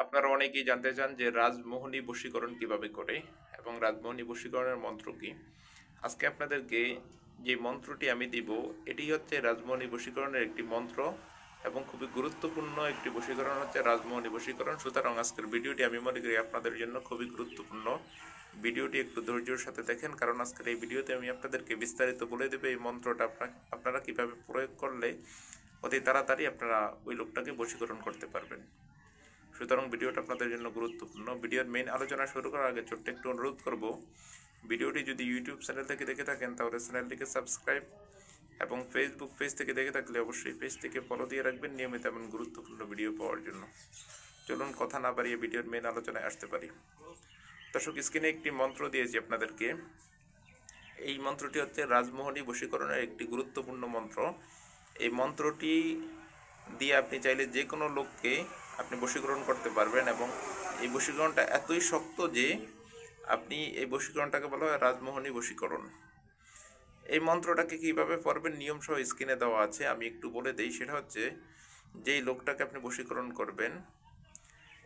আপনারা অনেকেই জানতে চান যে রাজমোহনী বশীকরণ কিভাবে করে এবং রাজমোহনী বশীকরণের মন্ত্র কি। আজকে আপনাদেরকে যে মন্ত্রটি আমি দিব এটি হচ্ছে রাজমোহনী বশীকরণের একটি মন্ত্র এবং খুবই গুরুত্বপূর্ণ একটি বশীকরণ হচ্ছে রাজমোহনী বশীকরণ। সুতরাং আজকের ভিডিওটি আমি মনে করি আপনাদের জন্য খুবই গুরুত্বপূর্ণ। ভিডিওটি একটু ধৈর্যের সাথে দেখেন, কারণ আজকের এই ভিডিওতে আমি আপনাদেরকে বিস্তারিত বলে দেবো এই মন্ত্রটা আপনারা কিভাবে প্রয়োগ করলে অতি তাড়াতাড়ি আপনারা ওই লোকটাকে বশীকরণ করতে পারবেন। সুতরাং ভিডিওটা আপনাদের জন্য গুরুত্বপূর্ণ। ভিডিওর মেইন আলোচনা শুরু করার আগে ছোট্ট একটু অনুরোধ করব, ভিডিওটি যদি ইউটিউব চ্যানেল থেকে দেখে থাকেন তাহলে চ্যানেলটিকে সাবস্ক্রাইব এবং ফেসবুক পেজ থেকে দেখে থাকলে অবশ্যই পেজটিকে ফলো দিয়ে রাখবেন নিয়মিত এমন গুরুত্বপূর্ণ ভিডিও পাওয়ার জন্য। চলুন কথা না বাড়িয়ে ভিডিওর মেইন আলোচনায় আসতে পারি। দর্শক, স্ক্রিনে একটি মন্ত্র দিয়েছি আপনাদেরকে। এই মন্ত্রটি হচ্ছে রাজমোহনী বশীকরণের একটি গুরুত্বপূর্ণ মন্ত্র। এই মন্ত্রটি দিয়ে আপনি চাইলে যে কোনো লোককে আপনি বশীকরণ করতে পারবেন এবং এই বশীকরণটা এতই শক্ত যে আপনি এই বশীকরণটাকে বলা হয় রাজমোহনী বশীকরণ। এই মন্ত্রটাকে কীভাবে পড়বেন নিয়ম সহ স্ক্রিনে দেওয়া আছে, আমি একটু বলে দিই। সেটা হচ্ছে, যেই লোকটাকে আপনি বশীকরণ করবেন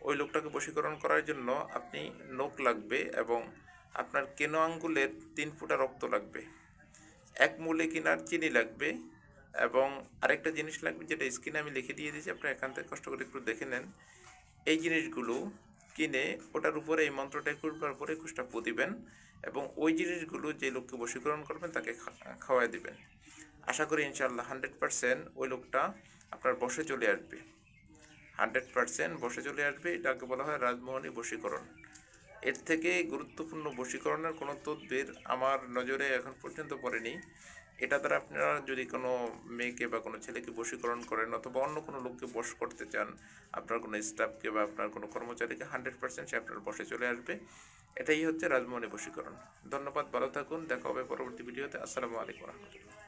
ওই লোকটাকে বশীকরণ করার জন্য আপনি নখ লাগবে এবং আপনার কেনো আঙ্গুলের 3 ফোঁটা রক্ত লাগবে, 1 মুলে কিনার চিনি লাগবে এবং আরেকটা জিনিস লাগবে যেটা স্ক্রিনে আমি লিখে দিয়ে দিয়েছি, আপনারা এখান থেকে কষ্ট করে একটু দেখে নেন। এই জিনিসগুলো কিনে ওটার উপরে এই মন্ত্রটা 21 বার 21টা ফু দিবেন এবং ওই জিনিসগুলো যে লোককে বশীকরণ করবেন তাকে খাওয়াই দিবেন। আশা করি ইনশাআল্লাহ 100% ওই লোকটা আপনার বশে চলে আসবে। 100% বশে চলে আসবে। এটাকে বলা হয় রাজমোহনী বশীকরণ। এর থেকে গুরুত্বপূর্ণ বশীকরণের কোনো তদবির আমার নজরে এখন পর্যন্ত পড়েনি। এটা দ্বারা আপনারা যদি কোনো মেয়েকে বা কোনো ছেলেকে বশীকরণ করেন অথবা অন্য কোনো লোককে বশ করতে চান, আপনার কোনো স্টাফকে বা আপনার কোনো কর্মচারীকে, 100% সে আপনার বশে চলে আসবে। এটাই হচ্ছে রাজমোহনী বশীকরণ। ধন্যবাদ, ভালো থাকুন, দেখা হবে পরবর্তী ভিডিওতে। আসসালামু আলাইকুম রহমতুল্লাহ।